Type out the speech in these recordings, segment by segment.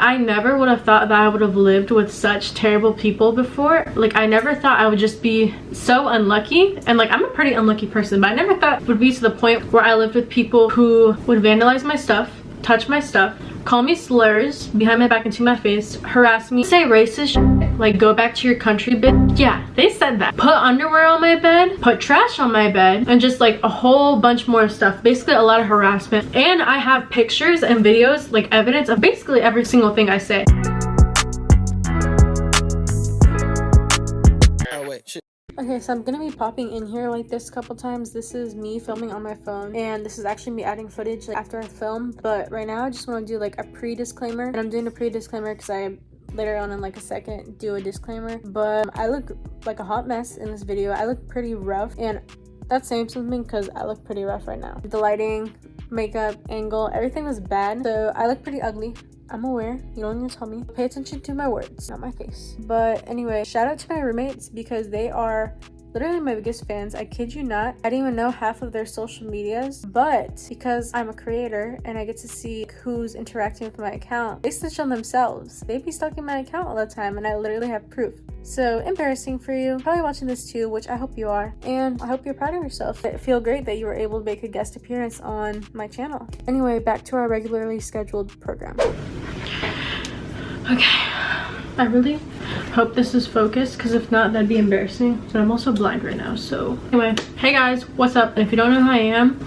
I never would have thought that I would have lived with such terrible people before. Like, I never thought I would just be so unlucky. And like, I'm a pretty unlucky person, but I never thought it would be to the point where I lived with people who would vandalize my stuff, touch my stuff, call me slurs behind my back and to my face, harass me, say racist shit, like go back to your country, bitch. Yeah, they said that. Put underwear on my bed, put trash on my bed, and just like a whole bunch more stuff. Basically a lot of harassment. And I have pictures and videos, like evidence of basically every single thing I say. Okay, so I'm gonna be popping in here like this a couple times. This is me filming on my phone, and this is actually me adding footage like after I film. But right now I just want to do like a pre-disclaimer, and I'm doing a pre-disclaimer because I later on in like a second do a disclaimer. But I look like a hot mess in this video. I look pretty rough, and that's saying something because I look pretty rough right now. The lighting, makeup, angle, everything was bad, so I look pretty ugly. I'm aware. You don't need to tell me. Pay attention to my words, not my face. But anyway, shout out to my roommates because they are literally my biggest fans. I kid you not. I didn't even know half of their social medias, but because I'm a creator and I get to see who's interacting with my account, they snitch on themselves. They be stalking my account all the time, and I literally have proof. So embarrassing for you. Probably watching this too, which I hope you are, and I hope you're proud of yourself. I feel great that you were able to make a guest appearance on my channel. Anyway, back to our regularly scheduled program. Okay, I really hope this is focused, because if not, that'd be embarrassing. And I'm also blind right now, so anyway, hey guys, what's up? And if you don't know who I am,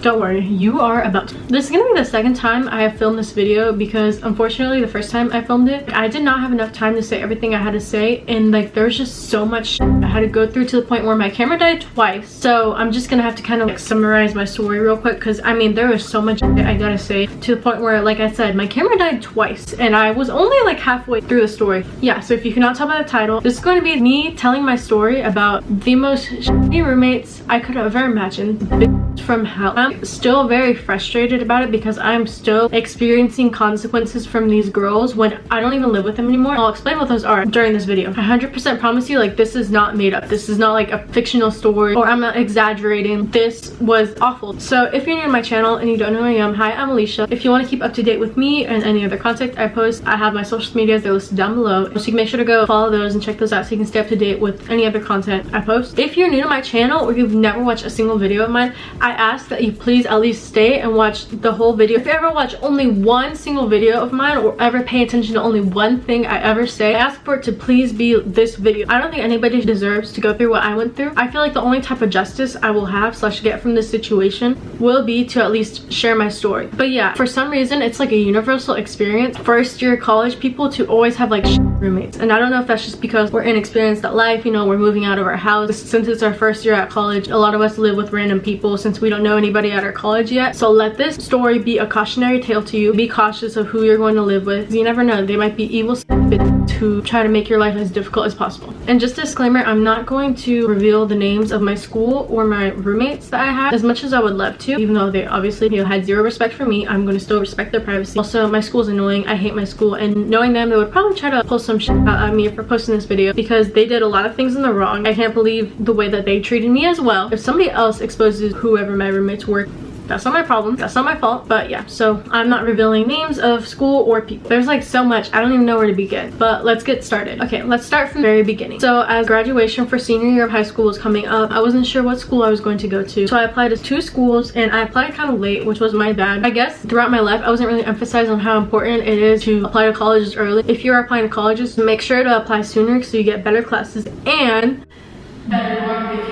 don't worry, you are about to. This is gonna be the second time I have filmed this video, because unfortunately the first time I filmed it, I did not have enough time to say everything I had to say, and like there's just so much shit I had to go through to the point where my camera died twice. So I'm just gonna have to kind of like summarize my story real quick, because I mean there was so much shit I gotta say, to the point where, like I said, my camera died twice and I was only like halfway through the story. Yeah, so if you cannot tell by the title, this is going to be me telling my story about the most shitty roommates I could have ever imagined. Bitch from hell. I'm still very frustrated about it because I'm still experiencing consequences from these girls when I don't even live with them anymore. I'll explain what those are during this video. I 100% promise you, like, this is not made up. This is not like a fictional story, or I'm not exaggerating. This was awful. So if you're new to my channel and you don't know who I am, hi, I'm Alicia. If you want to keep up to date with me and any other content I post, I have my social medias. They're listed down below, so you can make sure to go follow those and check those out so you can stay up to date with any other content I post. If you're new to my channel or you've never watched a single video of mine, I ask that you please at least stay and watch the whole video. If you ever watch only one single video of mine or ever pay attention to only one thing I ever say, I ask for it to please be this video. I don't think anybody deserves to go through what I went through. I feel like the only type of justice I will have / get from this situation will be to at least share my story. But yeah, for some reason it's like a universal experience, first year college people, to always have like roommates. And I don't know if that's just because we're inexperienced at life, you know, we're moving out of our house. Since it's our first year at college, a lot of us live with random people since we don't know anybody at our college yet. So let this story be a cautionary tale to you. Be cautious of who you're going to live with. You never know, they might be evil bitches who try to make your life as difficult as possible. And just a disclaimer, I'm not going to reveal the names of my school or my roommates that I have, as much as I would love to. Even though they obviously, you know, had zero respect for me, I'm going to still respect their privacy. Also, my school's annoying. I hate my school, and knowing them, they would probably try to pull some shit out of me for posting this video because they did a lot of things in the wrong. I can't believe the way that they treated me as well. If somebody else exposes whoever my roommates were, that's not my problem, that's not my fault. But yeah, so I'm not revealing names of school or people. There's like so much, I don't even know where to begin. But let's get started. Okay, let's start from the very beginning. So as graduation for senior year of high school was coming up, I wasn't sure what school I was going to go to. So I applied to 2 schools, and I applied kind of late, which was my bad. I guess throughout my life I wasn't really emphasizing on how important it is to apply to colleges early. If you're applying to colleges, make sure to apply sooner so you get better classes and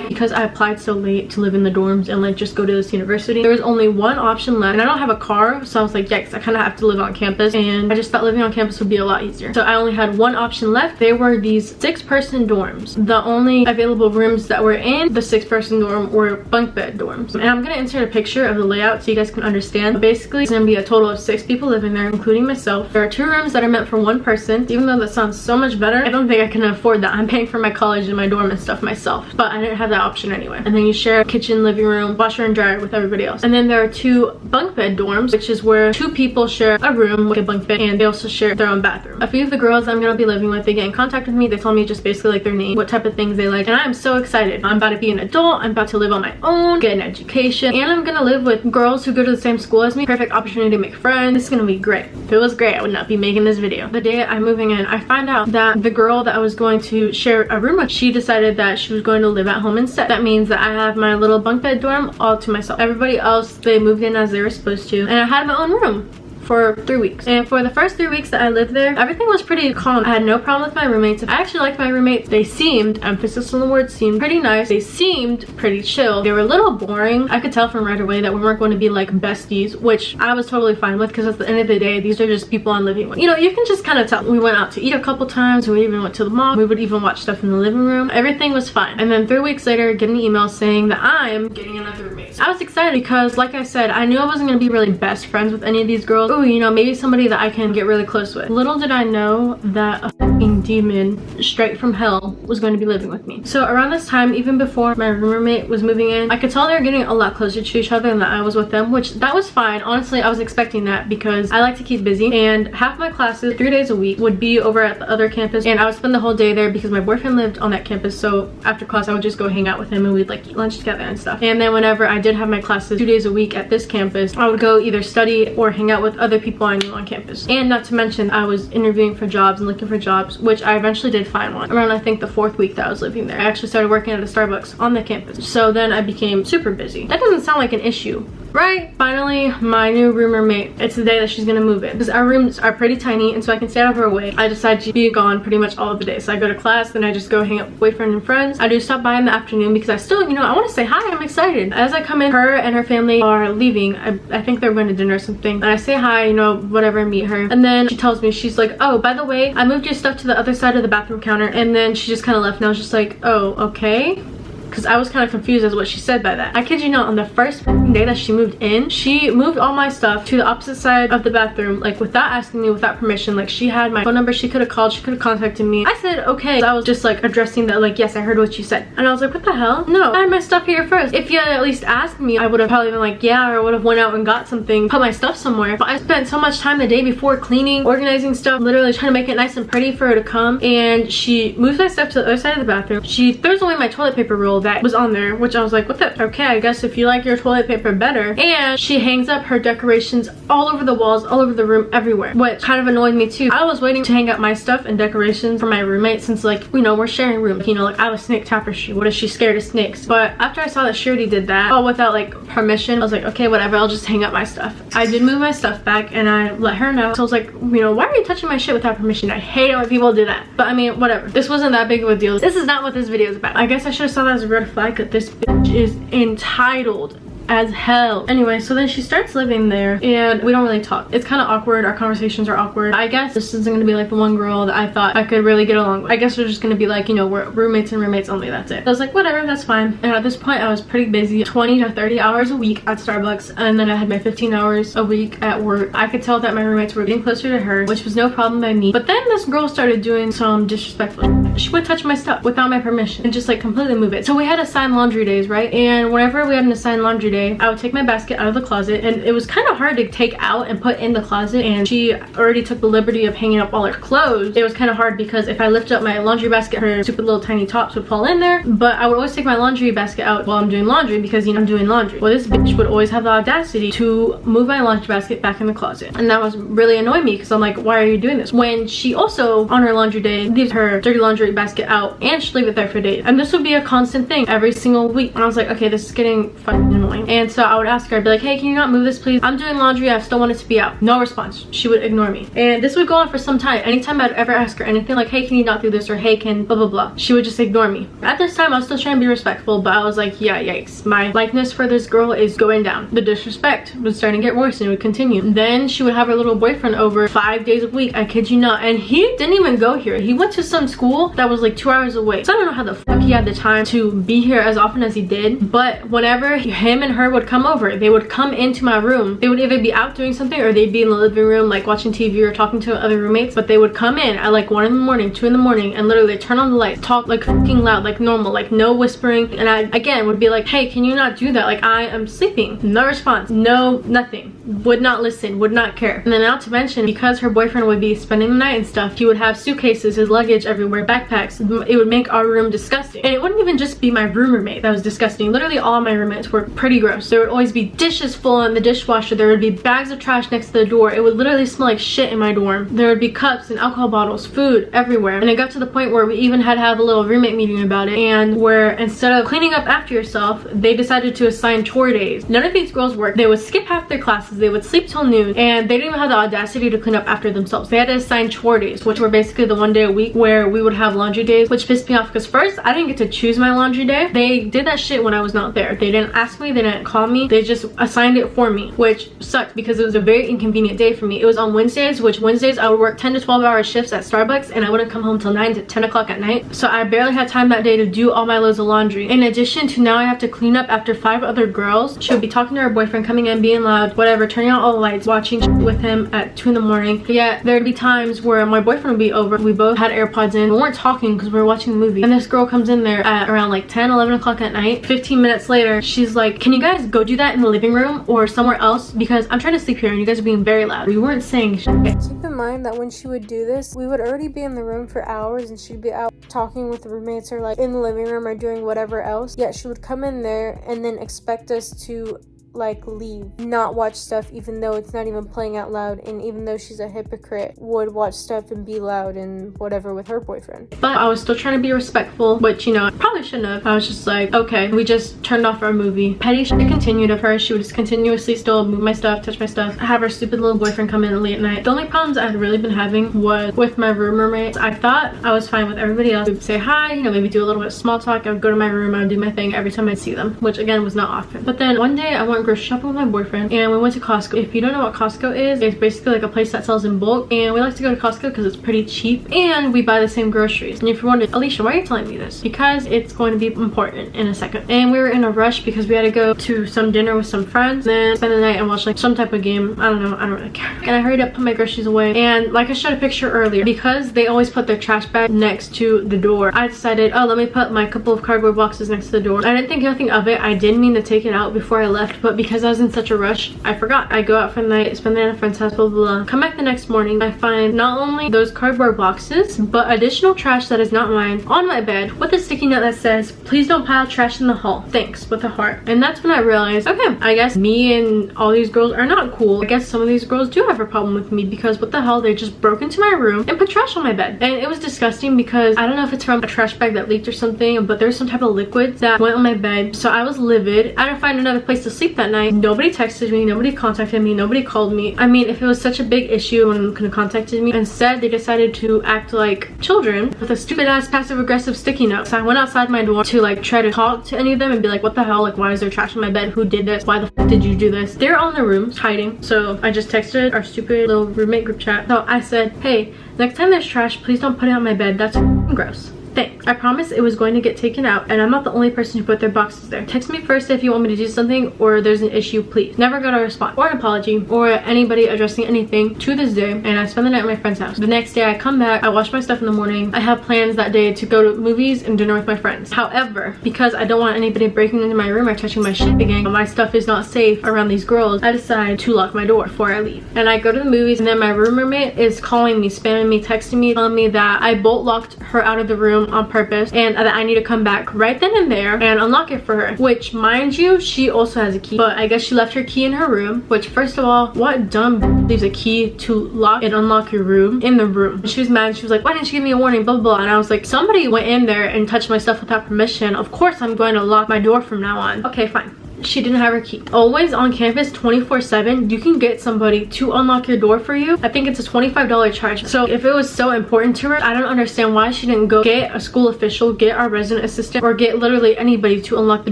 because I applied so late to live in the dorms and like just go to this university. There was only one option left, and I don't have a car, so I was like, yikes, I kind of have to live on campus, and I just thought living on campus would be a lot easier. So I only had one option left. They were these 6-person dorms. The only available rooms that were in the 6-person dorm were bunk bed dorms, and I'm gonna insert a picture of the layout so you guys can understand. But basically, it's gonna be a total of 6 people living there, including myself. There are 2 rooms that are meant for 1 person. Even though that sounds so much better, I don't think I can afford that. I'm paying for my college and my dorm and stuff myself, but I didn't have that that option anyway. And then you share a kitchen, living room, washer and dryer with everybody else. And then there are 2 bunk bed dorms, which is where 2 people share a room with a bunk bed, and they also share their own bathroom. A few of the girls I'm gonna be living with, they get in contact with me. They tell me just basically like their name, what type of things they like, and I'm so excited. I'm about to be an adult. I'm about to live on my own, get an education, and I'm gonna live with girls who go to the same school as me. Perfect opportunity to make friends. It's gonna be great. If it was great, I would not be making this video. The day I'm moving in, I find out that the girl that I was going to share a room with, she decided that she was going to live at home instead. That means that I have my little bunk bed dorm all to myself. Everybody else, they moved in as they were supposed to, and I had my own room for 3 weeks. And for the first 3 weeks that I lived there, everything was pretty calm. I had no problem with my roommates. I actually liked my roommates. They seemed, emphasis on the word seemed, pretty nice. They seemed pretty chill. They were a little boring. I could tell from right away that we weren't going to be like besties, which I was totally fine with, because at the end of the day, these are just people I'm living with. You know, you can just kind of tell. We went out to eat a couple times. We even went to the mall. We would even watch stuff in the living room. Everything was fine. And then 3 weeks later, get an email saying that I'm getting another roommate. I was excited because, like I said, I knew I wasn't going to be really best friends with any of these girls. Oh, you know, maybe somebody that I can get really close with. Little did I know that a fucking demon straight from hell was going to be living with me. So around this time, even before my roommate was moving in, I could tell they were getting a lot closer to each other and that I was with them, which that was fine. Honestly, I was expecting that because I like to keep busy, and half my classes 3 days a week would be over at the other campus, and I would spend the whole day there because my boyfriend lived on that campus. So after class, I would just go hang out with him and we'd like eat lunch together and stuff. And then whenever I did have my classes 2 days a week at this campus, I would go either study or hang out with other people I knew on campus. And not to mention, I was interviewing for jobs and looking for jobs, which I eventually did find one around, I think, the 4th week that I was living there. I actually started working at a Starbucks on the campus. So then I became super busy. That doesn't sound like an issue, right? Finally, my new roommate, it's the day that she's gonna move in, because our rooms are pretty tiny, and so I can stay out of her way. I decided to be gone pretty much all of the day. So I go to class, then I just go hang out with boyfriend and friends. I do stop by in the afternoon because I still, you know, I want to say hi. I'm excited. As I come in, her and her family are leaving. I think they're going to dinner or something, and I say hi, you know, whatever, meet her, and then she tells me, she's like, oh, by the way, I moved your stuff to the other side of the bathroom counter. And then she just kind of left, and I was just like, oh, okay. Because I was kind of confused as what she said by that. I kid you not, on the first day that she moved in, she moved all my stuff to the opposite side of the bathroom, like without asking me, without permission. Like, she had my phone number, she could have called, she could have contacted me. I said okay. So I was just like addressing that, like, yes, I heard what you said. And I was like, what the hell? No, I had my stuff here first. If you had at least asked me, I would have probably been like, yeah, or I would have went out and got something, put my stuff somewhere. But I spent so much time the day before cleaning, organizing stuff, literally trying to make it nice and pretty for her to come, and she moves my stuff to the other side of the bathroom. She throws away my toilet paper roll that was on there, which I was like, what the, okay, I guess if you like your toilet paper better. And she hangs up her decorations all over the walls, all over the room, everywhere, which kind of annoyed me too. I was waiting to hang up my stuff and decorations for my roommate, since, like, you know, we're sharing rooms, you know, like I have a snake tapestry. What if she's scared of snakes? But after I saw that she already did that all without like permission, I was like, okay, whatever, I'll just hang up my stuff. I did move my stuff back, and I let her know. So I was like, you know, why are you touching my shit without permission? I hate it when people do that. But I mean, whatever, this wasn't that big of a deal. This is not what this video is about. I guess I should have saw that as a red flag, that this bitch is entitled as hell. Anyway, so then she starts living there, and we don't really talk. It's kind of awkward. Our conversations are awkward. I guess this isn't gonna be like the one girl that I thought I could really get along with. I guess we're just gonna be like, you know, we're roommates and roommates only, that's it. I was like, whatever, that's fine. And at this point, I was pretty busy, 20 to 30 hours a week at Starbucks, and then I had my 15 hours a week at work. I could tell that my roommates were getting closer to her, which was no problem by me. But then this girl started doing some disrespectful shit. She would touch my stuff without my permission and just like completely move it. So we had assigned laundry days, right? And whenever we had an assigned laundry day, I would take my basket out of the closet, and it was kind of hard to take out and put in the closet, and she already took the liberty of hanging up all her clothes. It was kind of hard because if I lifted up my laundry basket, her stupid little tiny tops would fall in there. But I would always take my laundry basket out while I'm doing laundry because, you know, I'm doing laundry. Well, this bitch would always have the audacity to move my laundry basket back in the closet, and that was really annoying me because I'm like, why are you doing this? When she also on her laundry day leaves her dirty laundry basket out, and she'd leave it there for days, and this would be a constant thing every single week. And I was like, okay, this is getting fucking annoying. And so I would ask her, I'd be like, hey, can you not move this please? I'm doing laundry, I still want it to be out. No response. She would ignore me, and this would go on for some time. Anytime I'd ever ask her anything like, hey, can you not do this, or hey, can blah blah blah, she would just ignore me. At this time, I was still trying to be respectful, but I was like, yeah, yikes, my likeness for this girl is going down. The disrespect was starting to get worse, and it would continue. Then she would have her little boyfriend over 5 days a week, I kid you not, and he didn't even go here. He went to some school that was like 2 hours away. So I don't know how the fuck he had the time to be here as often as he did, but whenever him and her would come over. They would come into my room. They would either be out doing something or they'd be in the living room like watching TV or talking to other roommates, but they would come in at like 1 in the morning, 2 in the morning, and literally turn on the lights, talk like fucking loud, like normal, like no whispering. And I again would be like, hey, can you not do that? Like, I am sleeping. No response, no nothing. Would not listen, would not care. And then not to mention, because her boyfriend would be spending the night and stuff, he would have suitcases, his luggage everywhere, backpacks. It would make our room disgusting. And it wouldn't even just be my roommate that was disgusting. Literally all my roommates were pretty gross. There would always be dishes full in the dishwasher. There would be bags of trash next to the door. It would literally smell like shit in my dorm. There would be cups and alcohol bottles, food everywhere. And it got to the point where we even had to have a little roommate meeting about it, and where instead of cleaning up after yourself, they decided to assign chore days. None of these girls worked. They would skip half their classes, they would sleep till noon, and they didn't even have the audacity to clean up after themselves. They had to assign chore days, which were basically the 1 day a week where we would have laundry days, which pissed me off because first, I didn't get to choose my laundry day. They did that shit when I was not there. They didn't ask me, they didn't call me, they just assigned it for me, which sucked because it was a very inconvenient day for me. It was on Wednesdays, which Wednesdays I would work 10 to 12 hour shifts at Starbucks, and I wouldn't come home till 9 to 10 o'clock at night. So I barely had time that day to do all my loads of laundry. In addition to now I have to clean up after 5 other girls. She would be talking to her boyfriend, coming in, being loud, whatever, turning out all the lights, watching shit with him at 2 in the morning. But yet there'd be times where my boyfriend would be over, we both had AirPods in, we weren't talking because we were watching the movie, and this girl comes in there at around like 10, 11 o'clock at night. 15 minutes later, she's like, can you guys go do that in the living room or somewhere else, because I'm trying to sleep here and you guys are being very loud. We weren't saying shit. Keep in mind that when she would do this, we would already be in the room for hours and she'd be out talking with the roommates or like in the living room or doing whatever else. Yet she would come in there and then expect us to like leave, not watch stuff even though it's not even playing out loud, and even though she's a hypocrite, would watch stuff and be loud and whatever with her boyfriend. But I was still trying to be respectful, which, you know, I probably shouldn't have. I was just like, okay. We just turned off our movie. Petty shit continued of her. She would just continuously still move my stuff, touch my stuff, have her stupid little boyfriend come in late at night. The only problems I had really been having was with my roommate. I thought I was fine with everybody else. We would say hi, you know, maybe do a little bit of small talk. I would go to my room, I would do my thing every time I'd see them, which again was not often. But then one day I went grocery shopping with my boyfriend and we went to Costco. If you don't know what Costco is, it's basically like a place that sells in bulk, and we like to go to Costco because it's pretty cheap and we buy the same groceries. And if you're wondering, Alicia, why are you telling me this? Because it's going to be important in a second. And we were in a rush because we had to go to some dinner with some friends, then spend the night and watch like some type of game. I don't know, I don't really care. And I hurried up, put my groceries away, and like I showed a picture earlier, because they always put their trash bag next to the door, I decided, oh, let me put my couple of cardboard boxes next to the door. I didn't think nothing of it. I did mean to take it out before I left, but because I was in such a rush, I forgot. I go out for the night, spend the night at a friend's house, blah, blah, blah. Come back the next morning, I find not only those cardboard boxes, but additional trash that is not mine on my bed with a sticky note that says, please don't pile trash in the hall. Thanks, with a heart. And that's when I realized, okay, I guess me and all these girls are not cool. I guess some of these girls do have a problem with me, because what the hell, they just broke into my room and put trash on my bed. And it was disgusting because I don't know if it's from a trash bag that leaked or something, but there's some type of liquid that went on my bed. So I was livid. I had to find another place to sleep that night. Nobody texted me, nobody contacted me, nobody called me. I mean, if it was such a big issue, one could have contacted me. Instead, they decided to act like children with a stupid ass passive aggressive sticky note. So I went outside my door to like try to talk to any of them and be like, what the hell, like why is there trash on my bed? Who did this? Why the f did you do this? They're all in their rooms hiding. So I just texted our stupid little roommate group chat. So I said, hey, next time there's trash, please don't put it on my bed. That's gross. Thanks. I promised it was going to get taken out, and I'm not the only person who put their boxes there. Text me first if you want me to do something or there's an issue, please. Never got a response or an apology or anybody addressing anything to this day, and I spend the night at my friend's house. The next day I come back, I wash my stuff in the morning. I have plans that day to go to movies and dinner with my friends. However, because I don't want anybody breaking into my room or touching my shit again, my stuff is not safe around these girls, I decide to lock my door before I leave. And I go to the movies, and then my roommate is calling me, spamming me, texting me, telling me that I bolt locked her out of the room on purpose and that I need to come back right then and there and unlock it for her, which mind you, she also has a key, but I guess she left her key in her room, which first of all, what dumb leaves a key to lock and unlock your room in the room? And she was mad. She was like, why didn't you give me a warning, blah, blah, blah. And I was like, somebody went in there and touched my stuff without permission. Of course I'm going to lock my door from now on. Okay, fine. She didn't have her key. Always on campus 24/7, you can get somebody to unlock your door for you. I think it's a $25 charge. So if it was so important to her, I don't understand why she didn't go get a school official, get our resident assistant, or get literally anybody to unlock the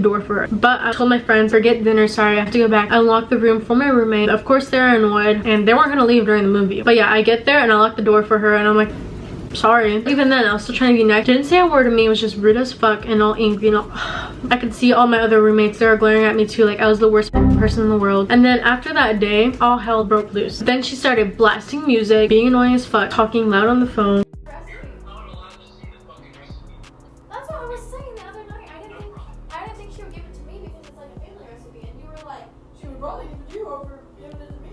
door for her. But I told my friends, forget dinner, sorry, I have to go back. I unlocked the room for my roommate. Of course they're annoyed and they weren't gonna leave during the movie. But yeah, I get there and I lock the door for her and I'm like, sorry. Even then, I was still trying to be nice. Didn't say a word to me. It was just rude as fuck and all angry and all. I could see all my other roommates. They were glaring at me too, like I was the worst person in the world. And then after that day, all hell broke loose. Then she started blasting music, being annoying as fuck, talking loud on the phone. That's what I was saying the other night. I didn't think she would give it to me because it's like a family recipe, and you were like, she would probably give it to you over giving it to me.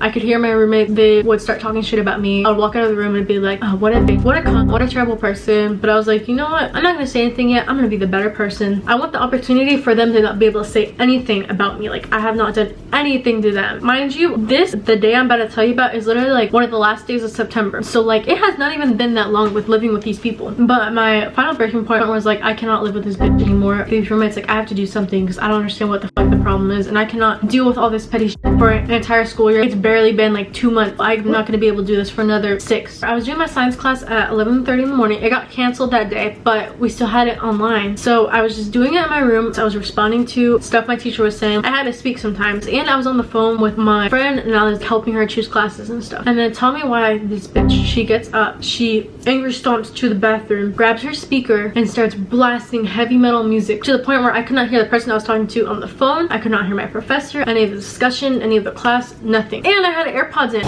I could hear my roommate, they would start talking shit about me. I would walk out of the room and be like, oh, what a terrible person. But I was like, you know what, I'm not gonna say anything yet. I'm gonna be the better person. I want the opportunity for them to not be able to say anything about me. Like I have not done anything to them. Mind you, the day I'm about to tell you about is literally like one of the last days of September. So like it has not even been that long with living with these people. But my final breaking point was like, I cannot live with this bitch anymore. These roommates, like I have to do something because I don't understand what the fuck the problem is, and I cannot deal with all this petty shit for an entire school year. It's barely been like 2 months. I'm not going to be able to do this for another 6. I was doing my science class at 11:30 in the morning. It got canceled that day, but we still had it online. So I was just doing it in my room. So I was responding to stuff my teacher was saying. I had to speak sometimes, and I was on the phone with my friend and I was helping her choose classes and stuff. And then tell me why this bitch, she gets up, she angry stomps to the bathroom, grabs her speaker and starts blasting heavy metal music to the point where I could not hear the person I was talking to on the phone. I could not hear my professor, any of the discussion, any of the class, nothing. And I had AirPods in.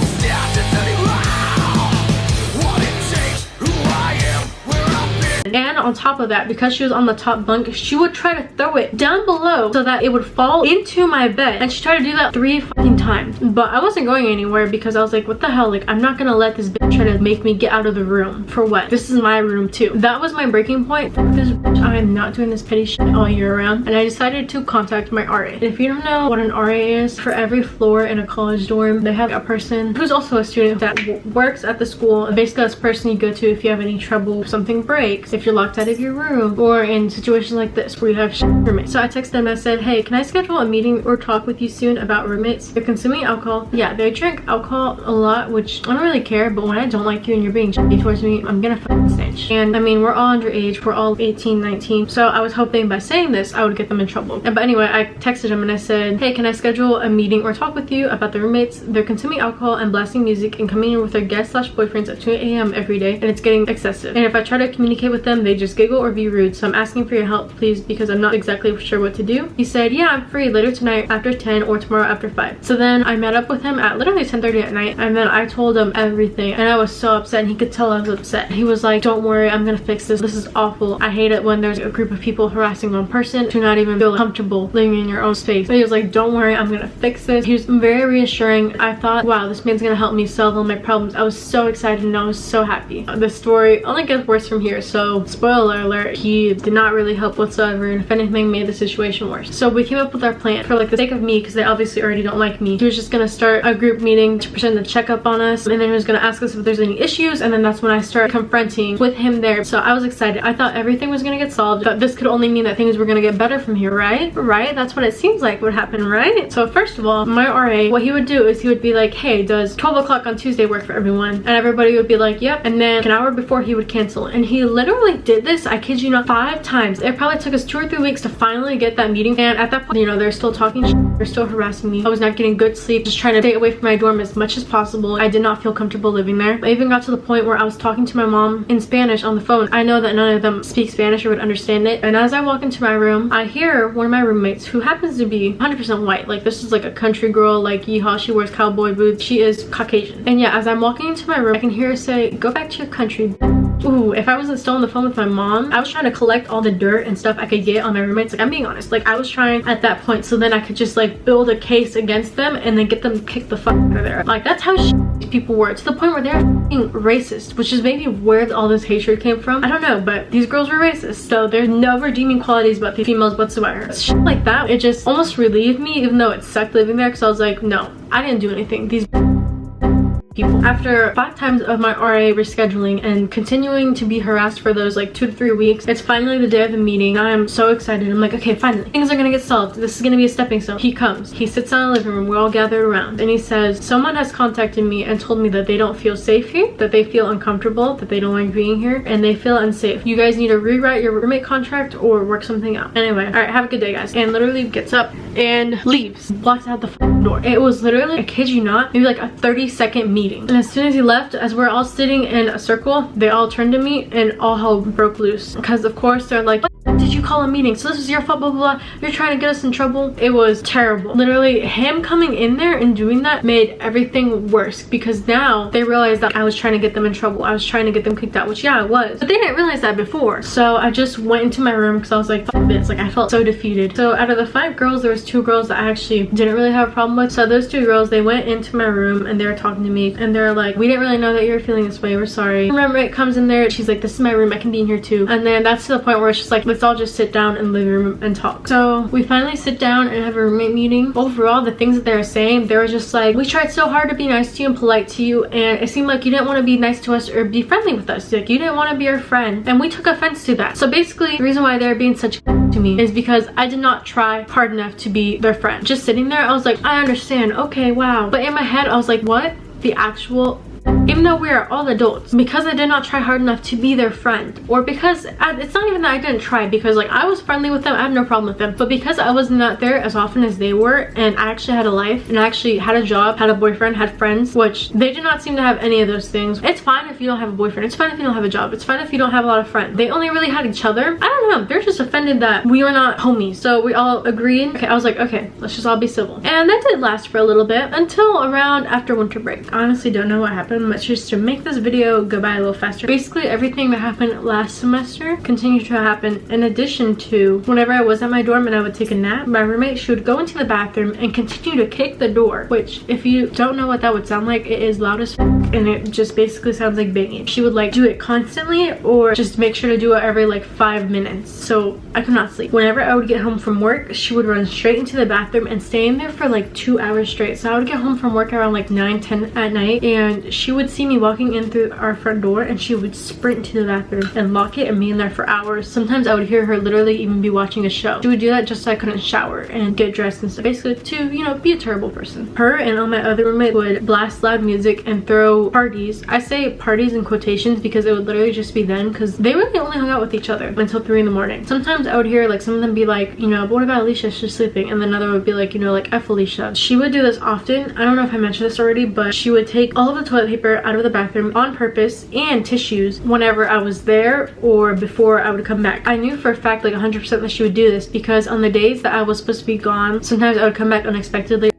And on top of that, because she was on the top bunk, she would try to throw it down below so that it would fall into my bed. And she tried to do that 3 fucking times. But I wasn't going anywhere because I was like, what the hell? Like, I'm not gonna let this bitch try to make me get out of the room. For what? This is my room too. That was my breaking point. Fuck this bitch. I am not doing this petty shit all year round. And I decided to contact my RA. And if you don't know what an RA is, for every floor in a college dorm, they have a person who's also a student that works at the school. Basically, that's the person you go to if you have any trouble, if something breaks, if you're locked out of your room, or in situations like this where you have roommates. So I texted them, I said, hey, can I schedule a meeting or talk with you soon about roommates? They're consuming alcohol. Yeah, they drink alcohol a lot, which I don't really care, but when I don't like you and you're being shitty towards me, I'm gonna fucking snitch. And I mean, we're all underage, we're all 18, 19, so I was hoping by saying this, I would get them in trouble. But anyway, I texted them and I said, hey, can I schedule a meeting or talk with you about the roommates? They're consuming alcohol and blasting music and coming in with their guests / boyfriends at 2 a.m. every day, and it's getting excessive. And if I try to communicate with them, they just giggle or be rude, so I'm asking for your help, please, because I'm not exactly sure what to do. He said, yeah, I'm free later tonight after 10 or tomorrow after 5. So then I met up with him at literally 10:30 at night, and then I told him everything, and I was so upset, and he could tell I was upset. He was like, don't worry, I'm gonna fix this. This is awful. I hate it when there's a group of people harassing one person to not even feel comfortable living in your own space. But he was like, don't worry, I'm gonna fix this. He was very reassuring. I thought, wow, this man's gonna help me solve all my problems. I was so excited and I was so happy. The story only gets worse from here, so spoiler alert, he did not really help whatsoever, and if anything made the situation worse. So we came up with our plan for like the sake of me, because they obviously already don't like me. He was just gonna start a group meeting to pretend to check up on us, and then he was gonna ask us if there's any issues, and then that's when I started confronting with him there. So I was excited. I thought everything was gonna get solved, but this could only mean that things were gonna get better from here, right? Right? That's what it seems like would happen, right? So first of all, my RA, what he would do is he would be like, hey, does 12 o'clock on Tuesday work for everyone? And everybody would be like, yep. And then an hour before, he would cancel. And he literally did this, I kid you not, 5 times. It probably took us 2 or 3 weeks to finally get that meeting, and at that point, you know, they're still talking shit, they're still harassing me. I was not getting good sleep, just trying to stay away from my dorm as much as possible. I did not feel comfortable living there. I even got to the point where I was talking to my mom in Spanish on the phone. I know that none of them speak Spanish or would understand it, and as I walk into my room, I hear one of my roommates, who happens to be 100% white, like this is like a country girl, like yeehaw, she wears cowboy boots, she is Caucasian. And yeah, as I'm walking into my room, I can hear her say, go back to your country. Ooh, if I wasn't still on the phone with my mom, I was trying to collect all the dirt and stuff I could get on my roommates. Like, I'm being honest, like I was trying at that point so then I could just like build a case against them and then get them kicked the fuck out of there. Like that's how these people were, to the point where they're fucking racist, which is maybe where all this hatred came from. I don't know, but these girls were racist, so there's no redeeming qualities about the females whatsoever. Shit like that, it just almost relieved me, even though it sucked living there, because I was like, no, I didn't do anything. These people. After 5 times of my RA rescheduling and continuing to be harassed for those like 2 to 3 weeks, it's finally the day of the meeting. I am so excited. I'm like, okay, finally, things are gonna get solved. This is gonna be a stepping stone. He comes, he sits down in the living room, we're all gathered around, and he says, someone has contacted me and told me that they don't feel safe here, that they feel uncomfortable, that they don't like being here, and they feel unsafe. You guys need to rewrite your roommate contract or work something out. Anyway, all right, have a good day, guys. And literally gets up, and leaves, walks out the door. It was literally, I kid you not, maybe like a 30-second meeting. And as soon as he left, as we're all sitting in a circle, they all turned to me and all hell broke loose. Because of course they're like, what did you call a meeting? So this was your fault, blah, blah, blah. You're trying to get us in trouble. It was terrible. Literally, him coming in there and doing that made everything worse, because now they realized that I was trying to get them in trouble. I was trying to get them kicked out, which yeah, I was. But they didn't realize that before. So I just went into my room because I was like, fuck this. Like, I felt so defeated. So out of the 5 girls, there was 2 girls that I actually didn't really have a problem with. So those 2 girls, they went into my room and they were talking to me and they're like, we didn't really know that you were feeling this way. We're sorry. My roommate comes in there. She's like, this is my room. I can be in here too. And then that's to the point where it's just like, let's all just sit down in the living room and talk. So we finally sit down and have a roommate meeting. Overall, the things that they were saying, they were just like, we tried so hard to be nice to you and polite to you, and it seemed like you didn't want to be nice to us or be friendly with us. Like, you didn't want to be our friend, and we took offense to that. So basically, the reason why they're being such to me is because I did not try hard enough to be their friend. Just sitting there, I was like, I understand, okay, wow. But in my head, I was like, what the actual, even though we are all adults, because I did not try hard enough to be their friend, or because it's not even that I didn't try, because like I was friendly with them, I had no problem with them, but because I was not there as often as they were, and I actually had a life and I actually had a job, had a boyfriend, had friends, which they did not seem to have any of those things. It's fine if you don't have a boyfriend, it's fine if you don't have a job, it's fine if you don't have a lot of friends. They only really had each other. I don't know, they're just offended that we were not homies. So we all agreed. Okay, I was like, okay, let's just all be civil. And that did last for a little bit, until around after winter break. I honestly don't know what happened, but just to make this video go by a little faster, basically everything that happened last semester continued to happen, in addition to whenever I was at my dorm and I would take a nap, my roommate, she would go into the bathroom and continue to kick the door, which if you don't know what that would sound like, it is loud as f, and it just basically sounds like banging. She would like do it constantly, or just make sure to do it every like 5 minutes, so I could not sleep. Whenever I would get home from work, she would run straight into the bathroom and stay in there for like 2 hours straight. So I would get home from work around like 9-10 at night, and she would see me walking in through our front door and she would sprint to the bathroom and lock it and be in there for hours. Sometimes I would hear her literally even be watching a show. She would do that just so I couldn't shower and get dressed and stuff, basically to, you know, be a terrible person. Her and all my other roommates would blast loud music and throw parties. I say parties in quotations because it would literally just be them, because they really only hung out with each other until 3 in the morning. Sometimes I would hear like some of them be like, you know, but what about Alicia, she's sleeping, and then another would be like, you know, like F Alicia. She would do this often. I don't know if I mentioned this already, but she would take all of the toilet paper out of the bathroom on purpose, and tissues, whenever I was there or before I would come back. I knew for a fact, like 100%, that she would do this, because on the days that I was supposed to be gone, sometimes I would come back unexpectedly.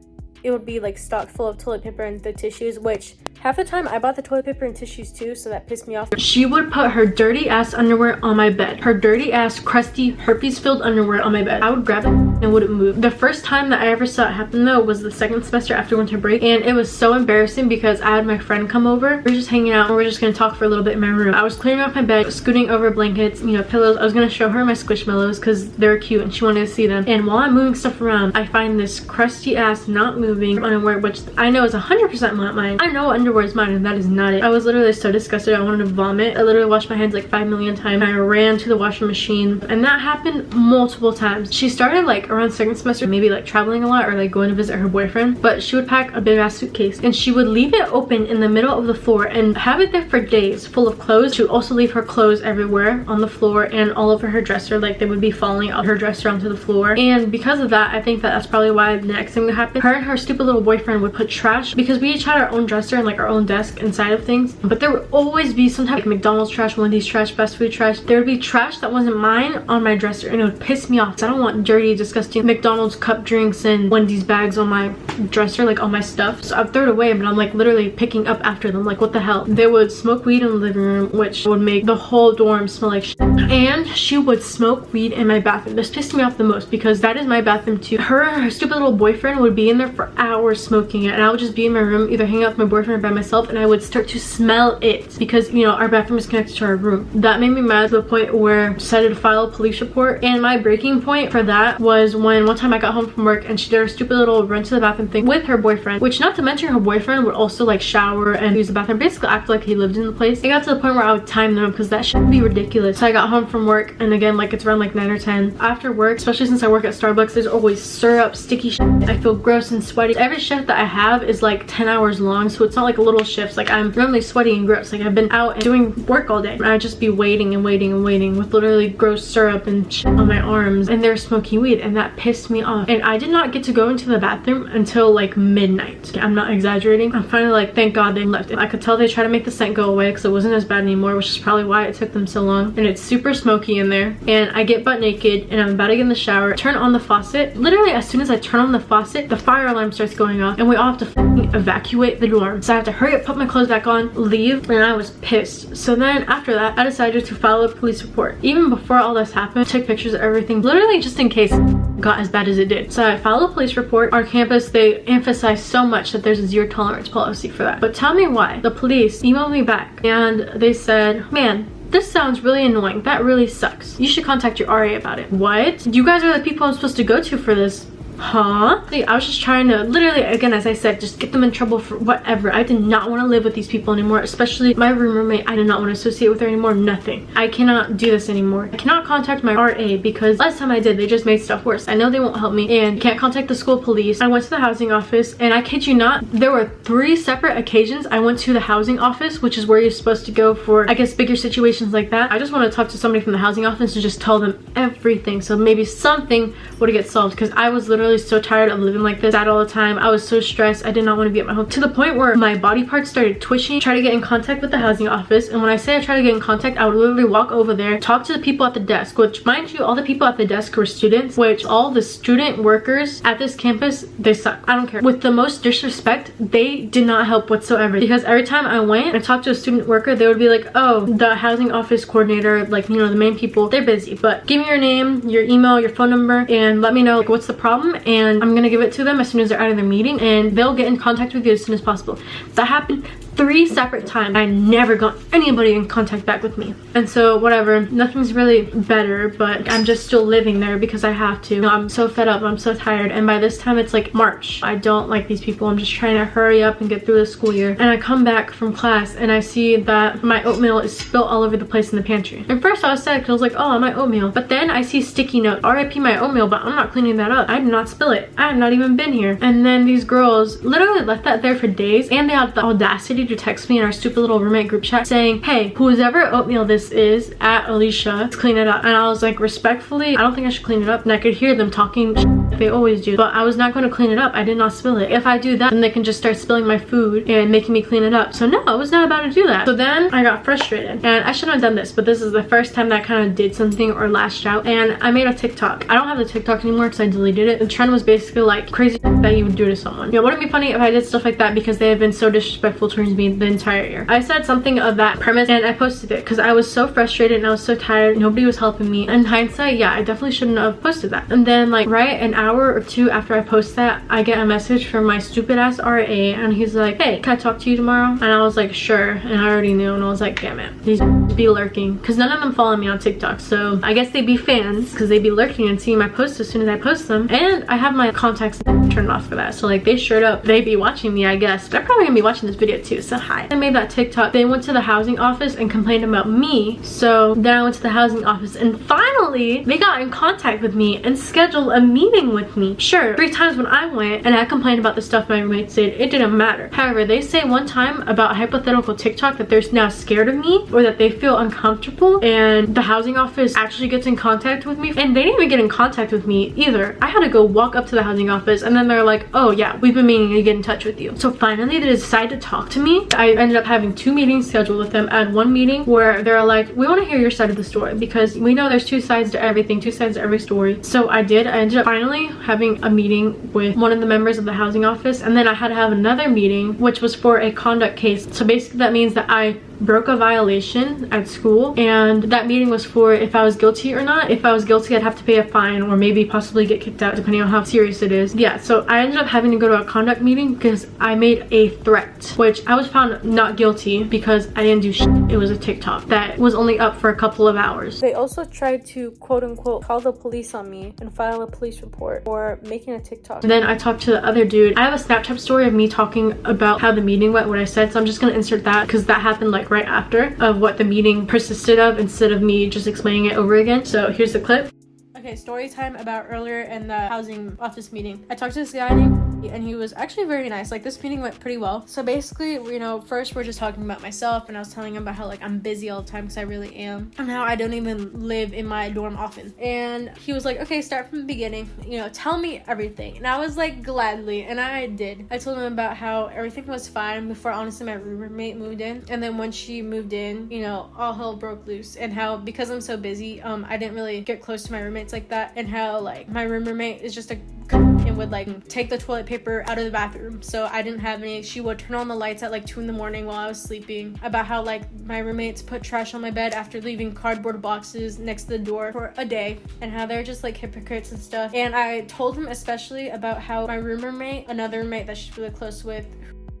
It would be like stocked full of toilet paper and the tissues, which half the time I bought the toilet paper and tissues too, so that pissed me off. She would put her dirty ass underwear on my bed, her dirty ass crusty herpes filled underwear on my bed. I would grab it and wouldn't move. The first time that I ever saw it happen though was the 2nd semester after winter break, and it was so embarrassing because I had my friend come over. We were just hanging out and we were just gonna talk for a little bit in my room. I was clearing off my bed, scooting over blankets, you know, pillows. I was gonna show her my squishmallows because they're cute and she wanted to see them, and while I'm moving stuff around, I find this crusty ass not moving underwear, which I know is 100% not mine. I know underwear is mine and that is not it. I was literally so disgusted, I wanted to vomit. I literally washed my hands like 5 million times. I ran to the washing machine, and that happened multiple times. She started like around 2nd semester, maybe like traveling a lot or like going to visit her boyfriend, but she would pack a big ass suitcase and she would leave it open in the middle of the floor and have it there for days full of clothes. She would also leave her clothes everywhere on the floor and all over her dresser, like they would be falling out her dresser onto the floor. And because of that, I think that that's probably why the next thing that happened, her and her stupid little boyfriend would put trash, because we each had our own dresser and like our own desk inside of things, but there would always be some type of McDonald's trash, Wendy's trash, fast food trash. There would be trash that wasn't mine on my dresser, and it would piss me off. I don't want dirty, disgusting McDonald's cup drinks and Wendy's bags on my dresser, like all my stuff. So I'd throw it away, but I'm like literally picking up after them, like what the hell. They would smoke weed in the living room, which would make the whole dorm smell like shit. And she would smoke weed in my bathroom. This pissed me off the most because that is my bathroom too. Her and her stupid little boyfriend would be in there for hours smoking it, and I would just be in my room either hanging out with my boyfriend or by myself, and I would start to smell it because, you know, our bathroom is connected to our room. That made me mad to the point where I decided to file a police report. And my breaking point for that was when one time I got home from work and she did her stupid little run to the bathroom thing with her boyfriend, which not to mention her boyfriend would also like shower and use the bathroom, basically act like he lived in the place. It got to the point where I would time them because that should be ridiculous. So I got home from work, and again, like it's around like 9 or 10. After work, especially since I work at Starbucks, there's always syrup, sticky shit. I feel gross and sweaty. Every shift that I have is like 10 hours long, so it's not like little shifts. Like I'm normally sweaty and gross. Like I've been out and doing work all day. I'd just be waiting and waiting and waiting with literally gross syrup and shit on my arms, and they're smoking weed, and that pissed me off. And I did not get to go into the bathroom until like midnight. I'm not exaggerating. I'm finally like, thank God they left it. I could tell they tried to make the scent go away because it wasn't as bad anymore, which is probably why it took them so long. And it's super smoky in there, and I get butt naked and I'm about to get in the shower, turn on the faucet. Literally as soon as I turn on the faucet, the fire alarm starts going off, and we all have to evacuate the dorm. So I had to hurry up, put my clothes back on, leave, and I was pissed. So then after that, I decided to file a police report. Even before all this happened, took pictures of everything, literally just in case it got as bad as it did. So I filed a police report. Our campus, they emphasize so much that there's a zero tolerance policy for that. But tell me why. The police emailed me back and they said, man, this sounds really annoying. That really sucks. You should contact your RA about it. What? You guys are the people I'm supposed to go to for this. Huh? See, I was just trying to literally, again, as I said, just get them in trouble for whatever. I did not want to live with these people anymore, especially my roommate. I did not want to associate with her anymore. Nothing. I cannot do this anymore. I cannot contact my RA because last time I did, they just made stuff worse. I know they won't help me, and can't contact the school police. I went to the housing office, and I kid you not, there were 3 separate occasions I went to the housing office, which is where you're supposed to go for, I guess, bigger situations like that. I just want to talk to somebody from the housing office and just tell them everything, so maybe something would get solved, because I was literally so tired of living like this, sad all the time. I was so stressed. I did not want to be at my home, to the point where my body parts started twitching. Try to get in contact with the housing office, and when I say I try to get in contact, I would literally walk over there, talk to the people at the desk, which, mind you, all the people at the desk were students, which all the student workers at this campus, they suck. I don't care. With the most disrespect, they did not help whatsoever, because every time I went and talked to a student worker, they would be like, oh, the housing office coordinator, like, you know, the main people, they're busy, but give me your name, your email, your phone number, and let me know, like, what's the problem, and I'm gonna give it to them as soon as they're out of their meeting, and they'll get in contact with you as soon as possible. That happened 3 separate times. I never got anybody in contact back with me. And so whatever, nothing's really better, but I'm just still living there because I have to. You know, I'm so fed up, I'm so tired, and by this time it's like March. I don't like these people. I'm just trying to hurry up and get through the school year. And I come back from class and I see that my oatmeal is spilled all over the place in the pantry. And first I was sad because I was like, oh, my oatmeal. But then I see sticky note, RIP my oatmeal, but I'm not cleaning that up. I did not spill it. I have not even been here. And then these girls literally left that there for days, and they had the audacity to text me in our stupid little roommate group chat saying, hey, whoever oatmeal this is at Alicia, let's clean it up. And I was like, respectfully, I don't think I should clean it up. And I could hear them talking like they always do, but I was not going to clean it up. I did not spill it. If I do that, then they can just start spilling my food and making me clean it up. So no, I was not about to do that. So then I got frustrated, and I shouldn't have done this, but this is the first time that I kind of did something or lashed out, and I made a TikTok. I don't have the TikTok anymore because I deleted it. The trend was basically like crazy that you would do to someone. You know, wouldn't it be funny if I did stuff like that because they have been so disrespectful towards me the entire year. I said something of that premise and I posted it because I was so frustrated and I was so tired. Nobody was helping me. In hindsight, yeah, I definitely shouldn't have posted that. And then like right an hour or 2 after I post that, I get a message from my stupid ass RA, and he's like, hey, can I talk to you tomorrow? And I was like, sure. And I already knew, and I was like, damn it, these be lurking, because none of them follow me on TikTok, so I guess they be fans because they be lurking and seeing my posts as soon as I post them. And I have my contacts turned off for that, so like they showed up, they be watching me, I guess. They're probably gonna be watching this video too, so hi. I made that TikTok. They went to the housing office and complained about me, so then I went to the housing office, and finally they got in contact with me and scheduled a meeting with me. Sure, 3 times when I went and I complained about the stuff my roommates did, it didn't matter. However, they say one time about a hypothetical TikTok that they're now scared of me, or that they feel uncomfortable, and the housing office actually gets in contact with me, and they didn't even get in contact with me either. I had to go walk up to the housing office, and then they're like, oh yeah, we've been meaning to get in touch with you. So finally they decided to talk to me. I ended up having 2 meetings scheduled with them. I had one meeting where they're like, we want to hear your side of the story because we know there's 2 sides to everything, 2 sides to every story. So I did. I ended up finally having a meeting with one of the members of the housing office, and then I had to have another meeting which was for a conduct case. So basically that means that I broke a violation at school, and that meeting was for if I was guilty or not. If I was guilty, I'd have to pay a fine or maybe possibly get kicked out depending on how serious it is. Yeah, so I ended up having to go to a conduct meeting because I made a threat, which I was found not guilty because I didn't do shit. It was a TikTok that was only up for a couple of hours. They also tried to quote unquote call the police on me and file a police report for making a TikTok. And then I talked to the other dude. I have a Snapchat story of me talking about how the meeting went, what I said, so I'm just gonna insert that because that happened like right after of what the meeting persisted of instead of me just explaining it over again. So here's the clip. I Okay, story time about earlier in the housing office meeting. I talked to this guy and he was actually very nice. Like, this meeting went pretty well. So basically, you know, first we're just talking about myself, and I was telling him about how like I'm busy all the time, because I really am, and how I don't even live in my dorm often. And he was like, okay, start from the beginning, you know, tell me everything. And I was like, gladly, and I did. I told him about how everything was fine before, honestly, my roommate moved in, and then when she moved in, you know, all hell broke loose, and how because I'm so busy, I didn't really get close to my roommates like that, and how like my roommate is just a and would like take the toilet paper out of the bathroom, so I didn't have any. She would turn on the lights at like 2 a.m. while I was sleeping. About how like my roommates put trash on my bed after leaving cardboard boxes next to the door for a day, and how they're just like hypocrites and stuff. And I told him especially about how my roommate, another roommate that she's really close with,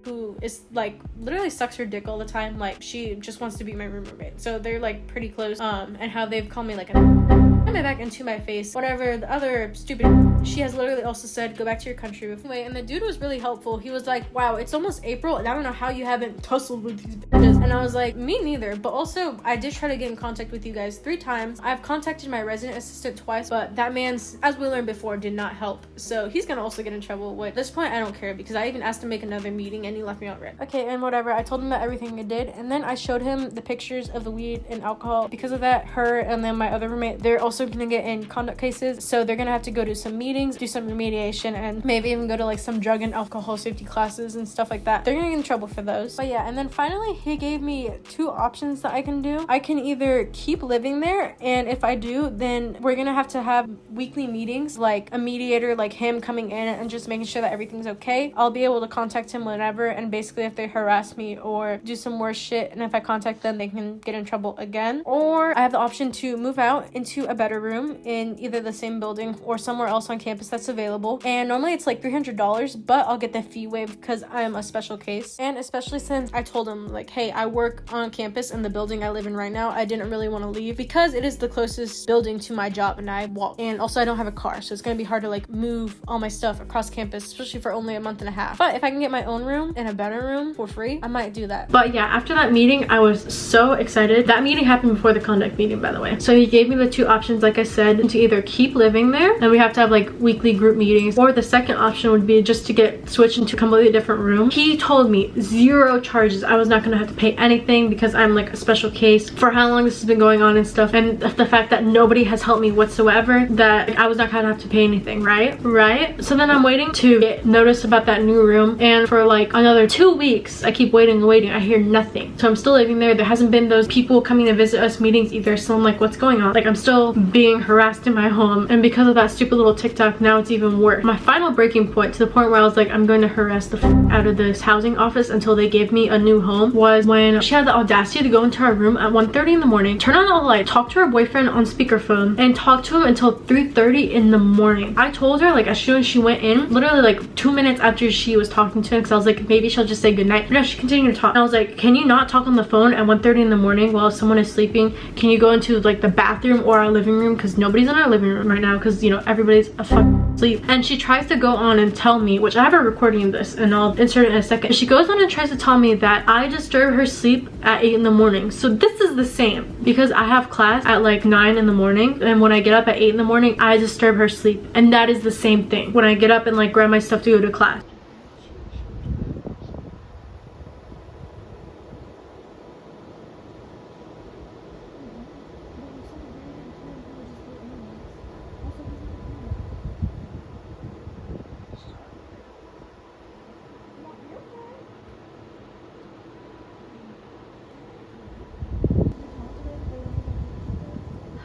who is like literally sucks her dick all the time, like she just wants to be my roommate, so they're like pretty close, and how they've called me like a my back and to my face, whatever. The other stupid, she has literally also said, go back to your country. Anyway, and the dude was really helpful. He was like, wow, it's almost April and I don't know how you haven't tussled with these bitches. And I was like, me neither. But also, I did try to get in contact with you guys 3 times. I've contacted my resident assistant twice, but that man's, as we learned before, did not help, so he's gonna also get in trouble. At this point, I don't care, because I even asked him to make another meeting and he left me out red. Okay, and whatever, I told him about everything I did, and then I showed him the pictures of the weed and alcohol. Because of that, her and then my other roommate, they're also gonna get in conduct cases, so they're gonna have to go to some meetings, do some remediation, and maybe even go to like some drug and alcohol safety classes and stuff like that. They're gonna get in trouble for those. But yeah, and then finally he gave me 2 options that I can do. I can either keep living there, and if I do, then we're gonna have to have weekly meetings, like a mediator, like him coming in and just making sure that everything's okay. I'll be able to contact him whenever, and basically if they harass me or do some worse shit, and if I contact them, they can get in trouble again. Or I have the option to move out into a better room in either the same building or somewhere else on campus that's available, and normally it's like $300, but I'll get the fee waived because I'm a special case. And especially since I told him like, hey, I work on campus in the building I live in right now, I didn't really want to leave because it is the closest building to my job and I walk, and also I don't have a car, so it's gonna be hard to like move all my stuff across campus, especially for only a month and a half. But if I can get my own room and a better room for free, I might do that. But yeah, after that meeting, I was so excited. That meeting happened before the conduct meeting, by the way. So he gave me the 2 options, like I said, to either keep living there, and we have to have like weekly group meetings, or the second option would be just to get switched into a completely different room. He told me 0 charges. I was not gonna have to pay anything because I'm like a special case for how long this has been going on and stuff, and the fact that nobody has helped me whatsoever, that I was not gonna have to pay anything, right? So then I'm waiting to get notice about that new room, and for like another 2 weeks I keep waiting and waiting. I hear nothing, so I'm still living there. There hasn't been those people coming to visit us meetings either, so I'm like, what's going on? Like, I'm still being harassed in my home, and because of that stupid little TikTok, now it's even worse. My final breaking point, to the point where I was like, I'm going to harass the out of this housing office until they gave me a new home, was when she had the audacity to go into our room at 1:30 in the morning, turn on all the lights, talk to her boyfriend on speakerphone, and talk to him until 3:30 in the morning. I told her, like, as soon as she went in, literally like 2 minutes after she was talking to him, because I was like, maybe she'll just say goodnight. But no, she continued to talk. And I was like, can you not talk on the phone at 1:30 in the morning while someone is sleeping? Can you go into like the bathroom or our living room, because nobody's in our living room right now, because you know everybody's asleep. And she tries to go on and tell me, which I have a recording of this and I'll insert it in a second. She goes on and tries to tell me that I disturb her sleep at 8 in the morning. So this is the same, because I have class at like 9 in the morning, and when I get up at 8 in the morning, I disturb her sleep, and that is the same thing when I get up and like grab my stuff to go to class.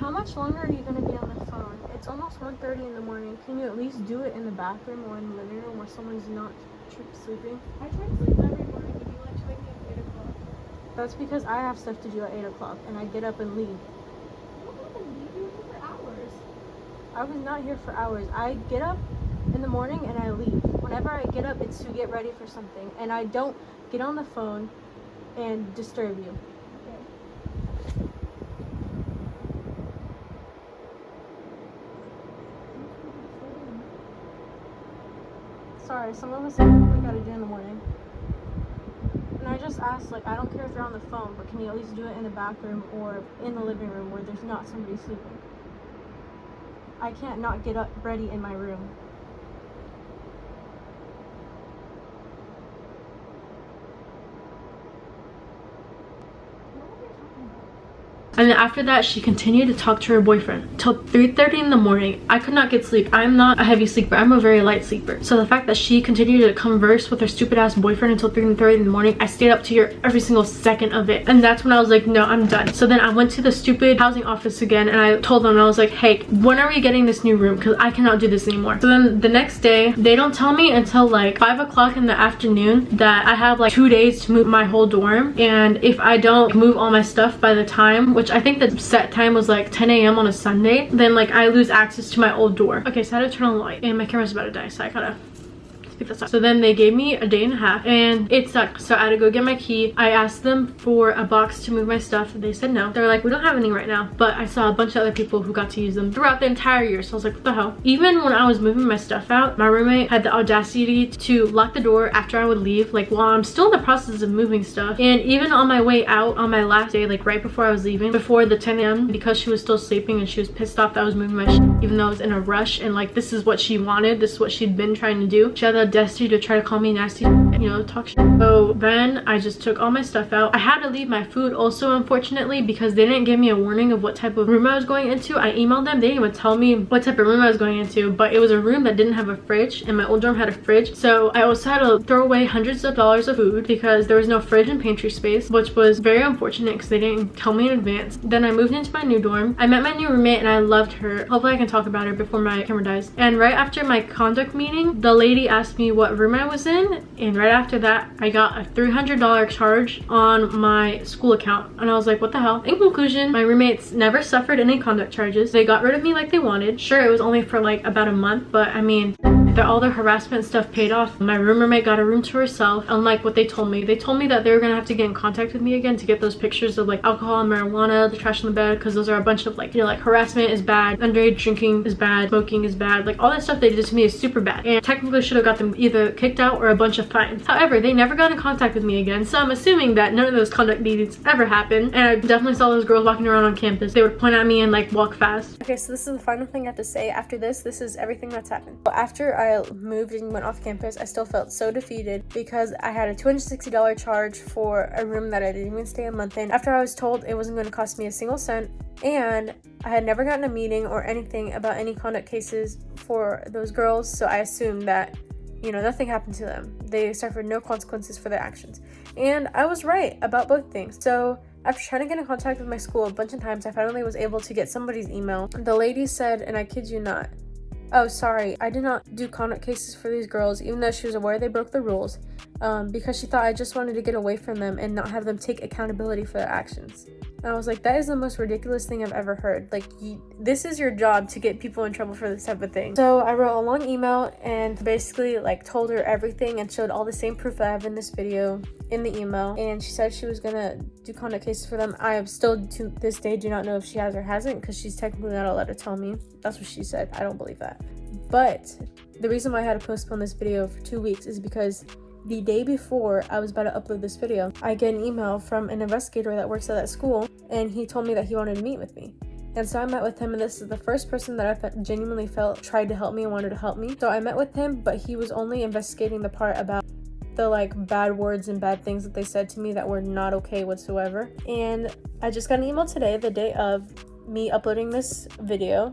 How much longer are you going to be on the phone? It's almost 1:30 in the morning. Can you at least do it in the bathroom or in the living room where someone's not sleeping? I try to sleep every morning, and you like to wake me up at 8 o'clock. That's because I have stuff to do at 8 o'clock, and I get up and leave. You don't have to leave. You're here for hours. I was not here for hours. I get up in the morning and I leave. Whenever I get up, it's to get ready for something, and I don't get on the phone and disturb you. Sorry, some of us have we gotta do in the morning. And I just asked, like, I don't care if you're on the phone, but can you at least do it in the bathroom or in the living room where there's not somebody sleeping? I can't not get up ready in my room. And then after that, she continued to talk to her boyfriend till 3:30 in the morning. I could not get sleep. I'm not a heavy sleeper. I'm a very light sleeper. So the fact that she continued to converse with her stupid ass boyfriend until 3:30 in the morning, I stayed up to hear every single second of it. And that's when I was like, no, I'm done. So then I went to the stupid housing office again and I told them, I was like, hey, when are we getting this new room? Because I cannot do this anymore. So then the next day, they don't tell me until like 5 o'clock in the afternoon that I have like 2 days to move my whole dorm. And if I don't move all my stuff by the time, which I think the set time was like 10 a.m. on a Sunday, then like I lose access to my old door. Okay, so I had to turn on the light and my camera's about to die, so I gotta speak this up. So then they gave me a day and a half and it sucked. So I had to go get my key. I asked them for a box to move my stuff. They said no. They're like, we don't have any right now. But I saw a bunch of other people who got to use them throughout the entire year. So I was like, what the hell? Even when I was moving my stuff out, my roommate had the audacity to lock the door after I would leave, like while I'm still in the process of moving stuff. And even on my way out on my last day, like right before I was leaving, before the 10 a.m., because she was still sleeping and she was pissed off that I was moving my shit, even though I was in a rush and like this is what she wanted, this is what she'd been trying to do. She had the audacity to try to call me nasty, you know, talk shit. So then I just took all my stuff out. I had to leave my food also, unfortunately, because they didn't give me a warning of what type of room I was going into. I emailed them. They didn't even tell me what type of room I was going into, but it was a room that didn't have a fridge and my old dorm had a fridge. So I also had to throw away hundreds of dollars of food because there was no fridge and pantry space, which was very unfortunate because they didn't tell me in advance. Then I moved into my new dorm. I met my new roommate and I loved her. Hopefully I can talk about her before my camera dies. And right after my conduct meeting, the lady asked me what room I was in, and right after that I got a $300 charge on my school account and I was like, what the hell? In conclusion, my roommates never suffered any conduct charges. They got rid of me like they wanted. Sure, it was only for like about a month, but I mean, all their harassment stuff paid off. My roommate got a room to herself, unlike what they told me. They told me that they were gonna have to get in contact with me again to get those pictures of like alcohol and marijuana, the trash in the bed, because those are a bunch of like, you know, like harassment is bad, underage drinking is bad, smoking is bad, like all that stuff they did to me is super bad and technically should have got them either kicked out or a bunch of fines. However, they never got in contact with me again, so I'm assuming that none of those conduct meetings ever happened. And I definitely saw those girls walking around on campus. They would point at me and like walk fast. Okay, so this is the final thing I have to say. After this is everything that's happened. So after I moved and went off campus, I still felt so defeated because I had a $260 charge for a room that I didn't even stay a month in after I was told it wasn't going to cost me a single cent, and I had never gotten a meeting or anything about any conduct cases for those girls. So I assumed that, you know, nothing happened to them. They suffered no consequences for their actions. And I was right about both things. So after trying to get in contact with my school a bunch of times, I finally was able to get somebody's email. The lady said, and I kid you not, oh, sorry, I did not do conduct cases for these girls, even though she was aware they broke the rules, because she thought I just wanted to get away from them and not have them take accountability for their actions. And I was like, that is the most ridiculous thing I've ever heard. Like, this is your job to get people in trouble for this type of thing. So I wrote a long email and basically like told her everything and showed all the same proof I have in this video in the email, and she said she was gonna do conduct cases for them. I still to this day do not know if she has or hasn't, because she's technically not allowed to tell me. That's what she said. I don't believe that. But the reason why I had to postpone this video for 2 weeks is because the day before I was about to upload this video, I get an email from an investigator that works at that school, and he told me that he wanted to meet with me. And so I met with him, and this is the first person that I genuinely felt tried to help me and wanted to help me. So I met with him, but he was only investigating the part about the like bad words and bad things that they said to me that were not okay whatsoever. And I just got an email today, the day of me uploading this video.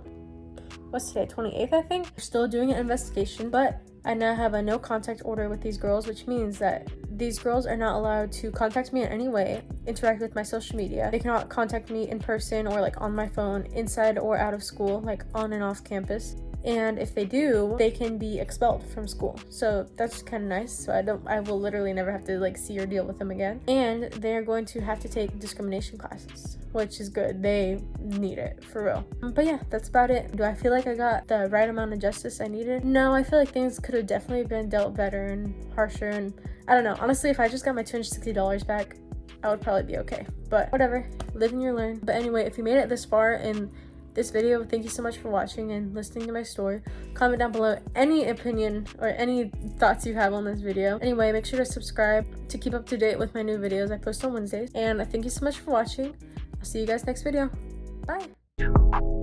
What's today, 28th, I think? We're still doing an investigation, but I now have a no contact order with these girls, which means that these girls are not allowed to contact me in any way, interact with my social media. They cannot contact me in person or like on my phone, inside or out of school, like on and off campus. And if they do, they can be expelled from school. So that's kind of nice. So I will literally never have to like see or deal with them again. And they're going to have to take discrimination classes, which is good. They need it for real. But yeah, that's about it. Do I feel like I got the right amount of justice I needed? No, I feel like things could have definitely been dealt better and harsher. And I don't know. Honestly, if I just got my $260 back, I would probably be okay. But whatever, live and you learn. But anyway, if you made it this far in this video, thank you so much for watching and listening to my story. Comment down below any opinion or any thoughts you have on this video. Anyway, make sure to subscribe to keep up to date with my new videos I post on Wednesdays. And I thank you so much for watching. I'll see you guys next video. Bye.